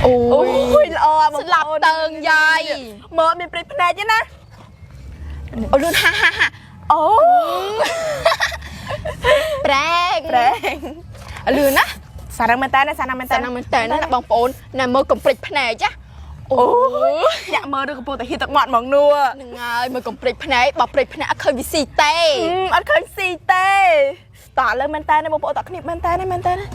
ôi loสลับเติงใหญ่ mở mình bịt này chứ na โอ้รุ่นฮ่าฮ่าฮ่า ô แปรง rèn ลือนะ sao đang men tay này sao đang men แต่ tay นั่นมันแต่นั่นบางปอนน่ะมือกลมปลิดแผนจ้ะ ôi dạ mơ được bộ tại khi tận ngọn mỏng nua หนึ่งไงมือกลมปลิดแผนบอกปลิดแผนเคยวิสีเต้ ăn khơi xì tê tỏ lên men tay này bộ tỏ knip men tay này men tay này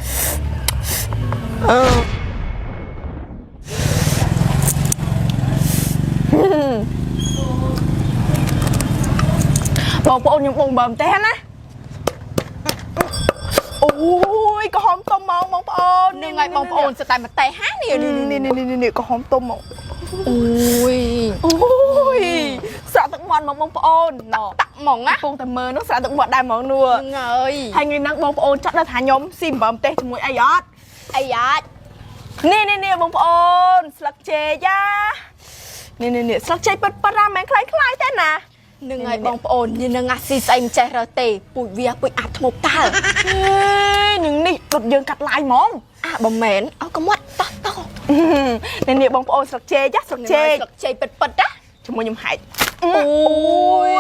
បងប្អូនខ្ញុំបងបើមិនទេណាអូយក្រហមទុំមកបងប្អូន หนึ่งไงบางปอนสไตล์มาเตะฮะนี่ នេះក្រហមទុំមក โอ้ย អូយស្រក់ទឹកមាត់មកបងប្អូនណ ตักหมองอะ កំពុងតែមើលនោះស្រក់ទឹកមាត់ដែរហ្មងនោះ หนึ่งไง ហើយថ្ងៃហ្នឹងបងប្អូនចាត់ដល់ថាខ្ញុំស៊ីអំបិលម្ទេសជាមួយអីអត់ ไอ้ยัด នេះបងប្អូនស្លឹកចេកនេះស្លឹកចេកប៉ិតប៉ិតណាមិនខ្លាយទេណា หนึ่งไงบางปอนนี่หนึ่งอะซีไซม์ใจเราเตะปุ๋ยเวียปุ๋ยอัดทมตา នឹងនេះដុតយើងកាត់ឡាយហ្មង อ่ะบ่แม่นเอากระมัดตอก នេះបងប្អូនស្លឹកចេកចាស្លឹកចេក สลักใจเป็ดเป็ดนะ ជាមួយខ្ញុំហែក អូ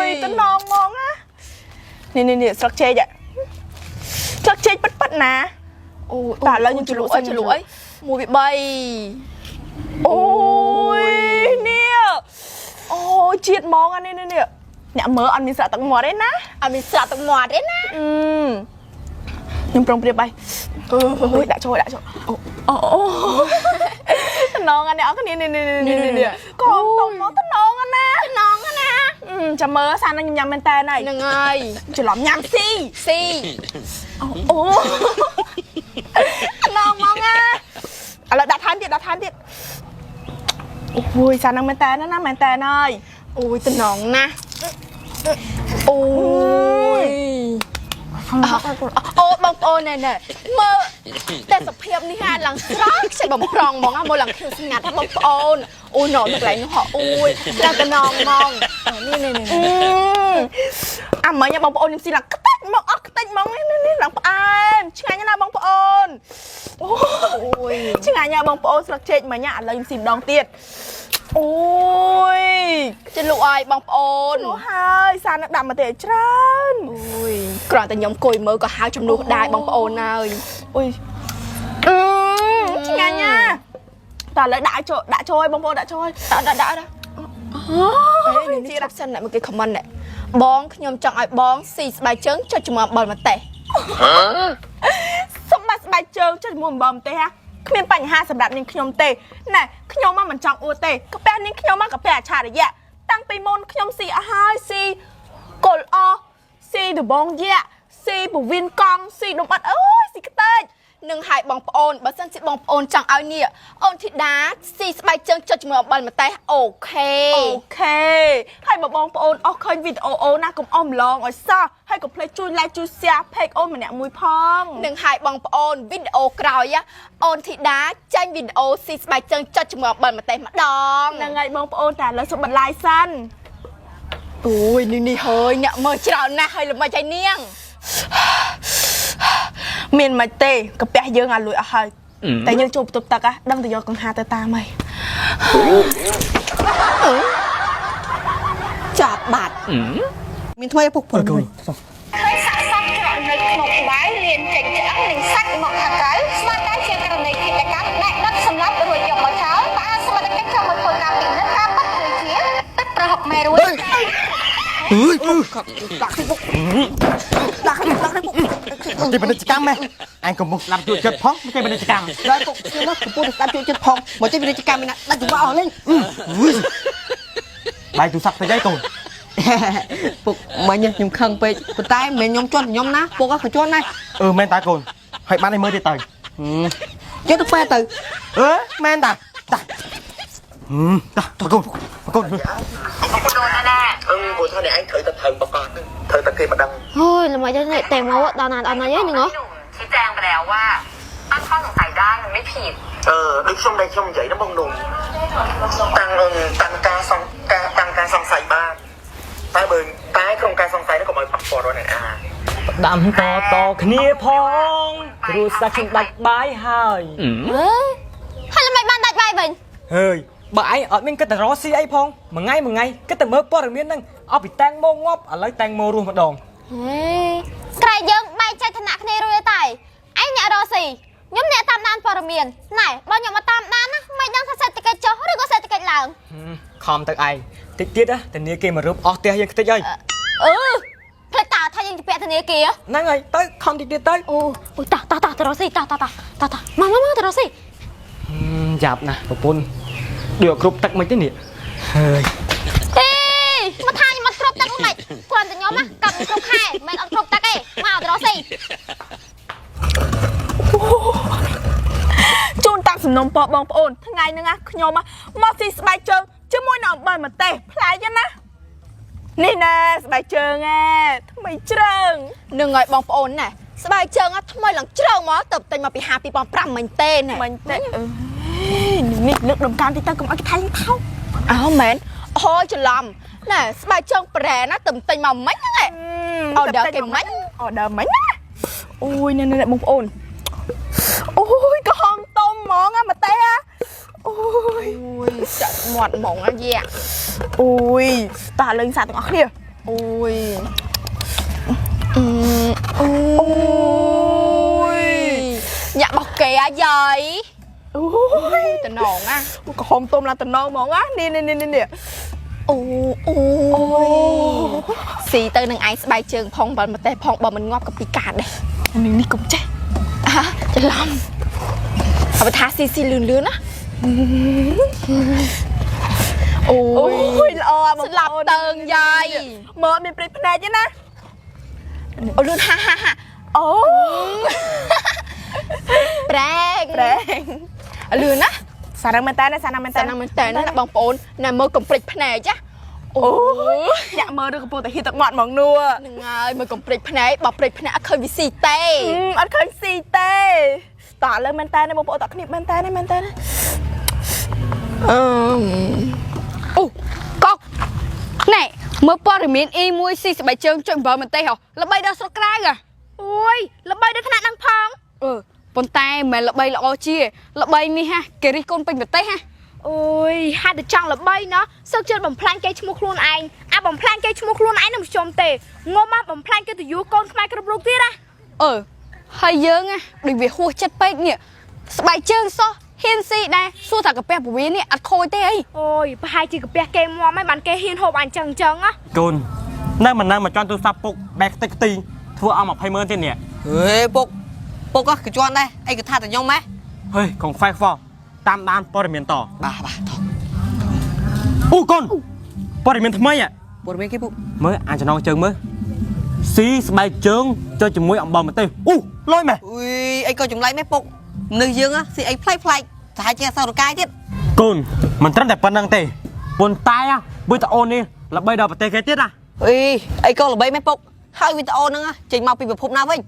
យ តំណងហ្មងណានេះស្លឹកចេកស្លឹកចេកប៉ិតណា โอ้ តែឥឡូវខ្ញុំជ្រលក់សិន ฉลุยមួយវា3 អូយនេះអូយជាតិហ្មងអានេះអ្នកមើលអត់មានស្រាក់ទឹកមាត់ទេណា អត់មានស្រាក់ទឹកមាត់ទេណា ខ្ញុំប្រុងប្រៀបបាយអូយដាក់ចូលអូតំណងអានេះអរគ្នានេះកុំតុំមកតំណងអាណា น้องนะ ចាំមើលសាននឹងញ៉ាំមែនតើហើយ នឹងហើយ ច្រឡំញ៉ាំស៊ី ស៊ី អូឡងមកណាឥឡូវដាក់ថែមទៀតអូយសាននឹងមែនតើណាមែនតើហើយ អូយតំណងណាអូយអូបងប្អូនណែមើលតែសភាពនេះហាឡើងស្រស់ខ្ចីបំប្រងហ្មងមកឡើងខៀវស្ងាត់ថាបងប្អូនអូណោនៅកន្លែងនោះហ៎អូយឡើងតំណងហ្មងនេះអាមិញបងប្អូនខ្ញុំស៊ីឡើងខ្ទេចមកអស់ខ្ទេចហ្មងនេះឡើងផ្អែមឆ្ងាញ់ណាស់បងប្អូនអូយឆ្ងាញ់ណាស់បងប្អូនស្លឹកចេកមិញឥឡូវខ្ញុំស៊ីម្ដងទៀតអូយ ជលក់ឲ្យបងប្អូន នោះហើយសាននឹងដាក់មកទេច្រើន អូយគ្រាន់តែខ្ញុំអង្គុយមើលក៏ហៅចំនួនដែរបងប្អូនហើយ អូយឆ្ងាញ់ណាស់តើឥឡូវដាក់ចូលឲ្យបងប្អូនដាក់ចូលឲ្យដាក់នេះជាដាក់សិនតែមកគេខមមិនដែរបងខ្ញុំចង់ឲ្យបងស៊ីស្បែកជើងចុចជាមួយអំបិលម្ទេស សុំបាត់ស្បែកជើងចុចជាមួយអំបិលម្ទេសគ្មានបញ្ហាសម្រាប់នាងខ្ញុំទេណែខ្ញុំមកមិនចង់អួតទេកាពះនាងខ្ញុំមកកាពះអច្ឆរិយៈតាំងពីមុនខ្ញុំស៊ីអស់ហើយស៊ីកុលអស់ស៊ីដបងយៈស៊ីពវិនកង់ស៊ីដុំអត់អើយស៊ីខ្ទេច នឹងឲ្យបងប្អូនបើសិនជាបងប្អូនចង់ឲ្យនេះអូនធីតាស៊ីស្បែកជើងចុចជាមួយអំបិលម្ទេសអូខេ ហើយបងប្អូនអស់ឃើញវីដេអូអូណាកុំអស់ម្លងឲ្យសោះហើយកុំភ្លេចជួយ like ជួយ share page អូនម្នាក់មួយផង នឹងឲ្យបងប្អូនវីដេអូក្រោយអូនធីតាចាញ់វីដេអូស៊ីស្បែកជើងចុចជាមួយអំបិលម្ទេសម្ដង ហ្នឹងហើយបងប្អូនតែឥឡូវសុំបន្លាយសិន អូយនេះហើយអ្នកមើលច្រើនណាស់ហើយល្មិចឲ្យនាង មានមិនទេកាពះយើងឲ្យលួយអស់ហើយតែយើងចូលបន្ទប់ទឹកដឹងតែយកកង្ហាទៅតាមហើយ ចាប់បាត់ មានថ្មីពុកព្រឹក ឃើញសាក់សាក់ក្រនៅក្នុងក្បាលលៀនចេញឆ្អឹងនិងសាច់មកខាងក្រៅស្មារតីជាករណីឃាតកម្មអ្នកដឹកសម្លាប់រួចយកមកចោលបានសមត្ថកិច្ចចូលមកធ្វើការពិនិត្យថាបាត់គឺជាទឹកប្រហុកមេរួយ ដាក់ពុកគេពាណិជ្ជកម្មអញកំពុងស្ដាប់ជួយចិត្តផងគេពាណិជ្ជកម្ម ដល់ពុកខ្ញុំកំពុងស្ដាប់ជួយចិត្តផងមកចេះពាណិជ្ជកម្មណាដាច់ចង្វាក់អស់លេង បាយទូរស័ព្ទទៅយាយកូន ពុកមិញខ្ញុំខឹងពេកប៉ុន្តែមិនខ្ញុំជន់ខ្ញុំណាពុកក៏ជន់ដែរ មែនតាកូនហើយបានឲ្យមើលទៀតទៅ យកទៅពេទៅ មែនតាតាកូន អត់ដូនណាព្រោះថាអ្នកឯងត្រូវតែត្រូវបកកត្រូវតែគេមិនដឹង เฮ้ยแล้วมาจะเนี่ยแต่มาว่าตอนนั้นยังเหรอ ชี้แจงไปแล้วว่าตั้งข้อสงสัยได้มันไม่ผิดដូចខ្ញុំដែរខ្ញុំនិយាយដល់បងนุ่มតាំងការសង្ស័យបានតែបើតែក្នុងការសង្ស័យនោះកុំឲ្យប៉ះពាល់ដល់អ្នកអា ដាំតគ្នាផង គ្រូសាខ្ញុំដាច់បាយហើយ ហើយល្មិចបានដាច់បាយវិញ ហើយបើឯងអត់មានគិតតែរកស៊ីអីផងមួយថ្ងៃគិតតែមើលព័ត៌មានហ្នឹងអស់ពីតាំងម៉ោងាប់ឥឡូវតាំងម៉ោរស់ម្ដង ហេក្រែយើងបែកចែកឋានៈគ្នារួចតែឯងអ្នករស់ស៊ីខ្ញុំអ្នកតាមដានព័ត៌មានណែបើខ្ញុំមកតាមដានណាមិនដឹងថាសេដ្ឋកិច្ចចុះឬក៏សេដ្ឋកិច្ចឡើង ខំទៅឯងតិចទៀតធនាគារមករឹបអស់ផ្ទះយើងខ្ទេចហើយ ផ្លេចតើថាយើងជាពាក់ធនាគារ ហ្នឹងហើយទៅខំតិចទៀតទៅ អូតទៅរស់ស៊ីតមកទៅរស់ស៊ី យ៉ាប់ណាស់ប្រពន្ធដូចគ្រប់ទឹកមិនទេនេះហើយ មកថាខ្ញុំអត់គ្រប់ទឹកមិនគ្រាន់តែខ្ញុំណាកាត់គ្រប់ខែមិនអត់គ្រប់ទឹកទេមកទៅរស់ស៊ី ជូនតាំងសំណុំពរបងប្អូនថ្ងៃហ្នឹងណាខ្ញុំមកស៊ីស្បែកជើងជាមួយនឹងអំបិលម្ទេសផ្លែចឹងណានេះណាស្បែកជើងថ្មីជ្រើង នឹងហើយបងប្អូនណែស្បែកជើងថ្មីឡើងជ្រៅមកទៅទិញមកពីហា2005មិញទេណែ មិញទេនេះលើកដំកើងតិចទៅកុំឲ្យគេថៃថោក អើមែនអូច្រឡំណែស្បែកជើងប្រែណាទៅទិញមកមិញហ្នឹងឯង អอเดอร์គេមិញ អอเดอร์មិញណាអូយនេះបងប្អូនអូយក្រហមតុំហ្មងម្ទេសអូយ អូយចាក់មាត់ហ្មងអាយ៉ា អូយតើលេងសាទាំងអស់គ្នា អូយ អូយ ញាក់បោះគេអាយាយ អូយ តំណងអា ក្រហមតុំឡាតំណងហ្មងណានេះ អូស៊ីទៅនឹងឯងស្បែកជើងផងបើមិនទេផងបើមិនងាប់ក៏ពីកាតដែរ នេះកុំចេះ ច្រឡំអបថាស៊ីលឿនណា អូយ ល្អបង ស្លាប់តើងយាយ មើលមានព្រៃភ្នែកទេណា អូលឿនហាអូ ប្រែង លឿនណា សារមែនតើសារមែនតើ តែមែនតើណាបងប្អូនណែមើលកំព្រិចភ្នែកចាអូ យ៉ាក់មើលឬកំពុងតែហៀទឹកមាត់ហ្មងនោះ ហ្នឹងហើយមើលកំព្រិចភ្នែកបើព្រិចភ្នែកអត់ឃើញវាស៊ីទេ អត់ឃើញស៊ីទេតើឥឡូវមែនតើបងប្អូនតើគ្នាមែនតើអូកុកណែមើលព័ត៌មាន E1 ស៊ីស្បែកជើងចុចអំបិលមែនទេហ៎ល្បីដល់ស្រុកក្រៅអូយល្បីដល់ថ្នាក់ហ្នឹងផងប៉ុន្តែមិនល្បីល្អជាល្បីនេះហាគេរិះគន់ពេញប្រទេសហាអូយហាក់តែចង់ល្បីណោះសឹកជឿនបំផ្លាញគេឈ្មោះខ្លួនឯងអាបំផ្លាញគេឈ្មោះខ្លួនឯងនឹងមិនចំទេងំមកបំផ្លាញគេទៅយូរកូនខ្មែរគ្រប់រូបទៀតណាហើយយើងដូចវាហួសចិត្តពេកនេះស្បែកជើងសោះហ៊ានស៊ីដែរសួរថាកាពះពវានេះអត់ខូចទេអីអូយប្រហែលជាកាពះគេមមហើយបានគេហ៊ានហូបអញ្ចឹងណា កូននៅមិននឹងមកចន់ទូរស័ព្ទពុកបែកខ្ទេចខ្ទីធ្វើអស់200000ទៀតនេះ ហេពុកក៏ជន់ដែរអីក៏ថាតែខ្ញុំម៉េះ ហេយកុំ Fight for តាមដានព័ត៌មានត បាទថោះ អូកូនព័ត៌មានថ្មី ព័ត៌មានគេពុក មើលអាចចំណងជើងមើលស៊ីស្បែកជើងចុចជាមួយអំបិលម្ទេសលុយម៉េះ អុយអីក៏ចម្លែកម៉េះពុកនៅយើងស៊ីអីផ្លែកសាហាច់ជាសរកាយទៀត កូនមិនត្រឹមតែប៉ុណ្្នឹងទេប៉ុន្តែវីដេអូនេះល្បីដល់ប្រទេសគេទៀតណា អីក៏ល្បីម៉េះពុកហើយវីដេអូហ្នឹងចេញមកពីប្រភពណាវិញ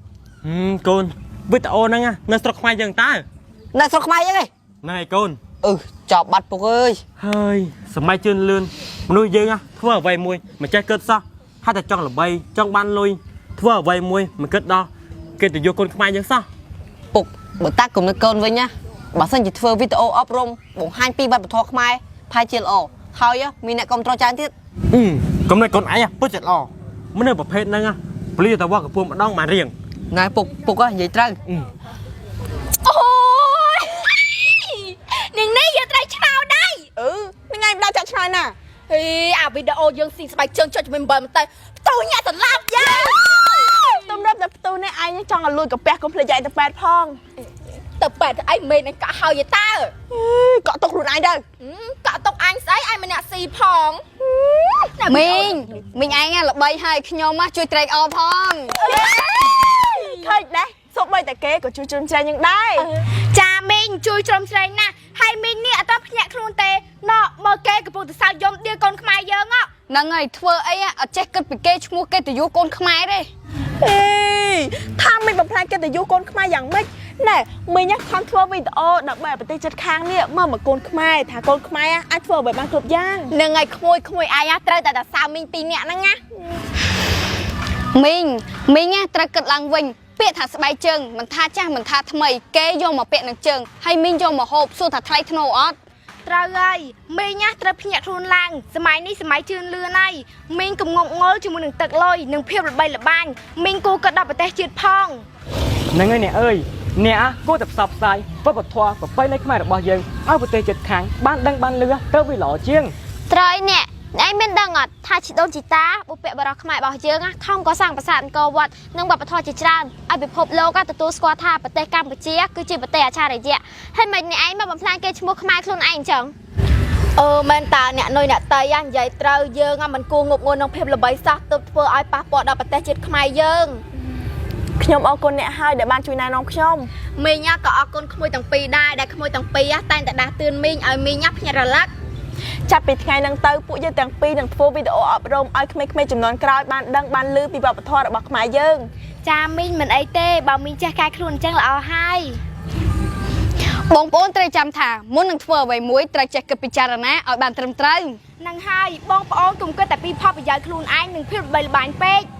កូនវីដេអូហ្នឹងនៅស្រុកខ្មែរយើងតើ នៅស្រុកខ្មែរយើងឯង ណែកូន ចប់បាត់ពុកអើយ ហើយសម័យជឿនលឿនមនុស្សយើងធ្វើអ្វីមួយមិនចេះគិតសោះហើយតែចង់ល្បីចង់បានលុយធ្វើអ្វីមួយមិនគិតដល់គេទៅយកកូនខ្មែរយើងសោះ ពុកបើតាគំនិតកូនវិញណាបើសិនជាធ្វើវីដេអូអប់រំបង្ហាញពីវប្បធម៌ខ្មែរផាយជាល្អហើយមានអ្នកគ្រប់គ្រងច្រើនទៀត កុំនៅកូនឯងពុតចិត្តល្អមនុស្សប្រភេទហ្នឹងពលីតែវ៉ាកំពុងម្ដងមករៀង ណែពុកនិយាយត្រូវ អូយនាងនេះយកត្រីឆ្នោតដែរ ថ្ងៃម្ដងចាក់ឆ្លើយណា អាវីដេអូយើងស៊ីស្បែកជើងចុចមិនបើមិនទៅផ្ទុយញាក់ត្រឡប់យ៉ា ទំរាប់តែផ្ទូនេះឯងចង់ឲ្យលួចកាពះកុំភ្លេចយាយទៅប៉ែតផង ទៅប៉ែតទៅអីមេនឯងកាក់ហើយតើ កក់ទុកខ្លួនឯងទៅ កាក់ຕົកអញស្អីឯងម្នាក់ស៊ីផងមីងឯងល្បីហើយខ្ញុំជួយត្រេកអរផង ឃើញដែរសូម្បីតែគេក៏ជួយជ្រោមជ្រែងយើងដែរ ចាមីងជួយជ្រោមជ្រែងណាស់ហើយមីងនេះអត់ទៅភ្ញាក់ខ្លួនទេណ៎មើលគេកំពុងតែសើចយំដៀកូនខ្មែរយើងហ្នឹងហើយធ្វើអីអត់ចេះគិតពីគេឈ្មោះគេទៅយកកូនខ្មែរទេ ថាមិនបំផ្លាញកិត្តិយសកូនខ្មែរយ៉ាងម៉េចណែមីងខំធ្វើវីដេអូដើម្បីប្រទេសជិតខាងនេះមកកូនខ្មែរថាកូនខ្មែរអាចធ្វើអ្វីបានគ្រប់យ៉ាង នឹងហើយក្មួយឯងត្រូវតែសៅមីង2នាក់ហ្នឹងណាមីងត្រូវគិតឡើងវិញ ពាក្យថាស្បែកជើងមិនថាចាស់មិនថាថ្មីគេយកមកពាក់នឹងជើងហើយមីងយកមកហូបសួរថាថ្លៃធ្នូអត់ ត្រូវហើយមីងណាត្រូវភ្ញាក់ខ្លួនឡើងសម័យនេះសម័យជឿនលឿនហើយមីងកំងប់ងល់ជាមួយនឹងទឹកលុយនិងភាពល្បីល្បាញមីងគូក៏ដល់ប្រទេសជាតិផង ហ្នឹងហើយអ្នកអើយអ្នកគួរតែផ្សព្វផ្សាយវប្បធម៌ប្រពៃណីខ្មែររបស់យើងឲ្យប្រទេសជិតខាងបានដឹងបានលឺទៅវាល្អជាង ត្រូវអ្នកឯងមានដឹងអត់ថាជីដូនជីតាបុព្វបុរសខ្មែររបស់យើងខំកសាងប្រាសាទអង្គរវត្តនិងវប្បធម៌ជាច្រើនឲ្យពិភពលោកទទួលស្គាល់ថាប្រទេសកម្ពុជាគឺជាប្រទេសអច្ឆរិយៈហើយមិនអ្នកឯងមកបំផ្លាញគេឈ្មោះខ្មែរខ្លួនឯងអញ្ចឹង មែនតាអ្នកនុយអ្នកតៃនិយាយត្រូវយើងមិនគួងប់ងល់នឹងភាពល្បីសោះទើបធ្វើឲ្យប៉ះពាល់ដល់ប្រទេសជាតិខ្មែរយើងខ្ញុំអរគុណអ្នកហើយដែលបានជួយណែនាំខ្ញុំមីងក៏អរគុណក្មួយទាំងពីរដែរដែលក្មួយទាំងពីរតែងតែដាស់តឿនមីងឲ្យមីងភ្ញាក់រលឹកចាប់ពីថ្ងៃហ្នឹងទៅពួកយើងទាំងពីរនឹងធ្វើវីដេអូអប់រំឲ្យក្មេងៗចំនួនក្រោយបានដឹងបានឮពីវប្បធម៌របស់ខ្មែរយើងចាមីងមិនអីទេបើមីងចេះកែខ្លួនអញ្ចឹងល្អហើយ បងប្អូនត្រូវចាំថាមុននឹងធ្វើអ្វីមួយត្រូវចេះគិតពិចារណាឲ្យបានត្រឹមត្រូវ នឹងហើយបងប្អូនកុំគិតតែពីផលប្រយោជន៍ខ្លួនឯងនិងភាពល្បីល្បាញពេក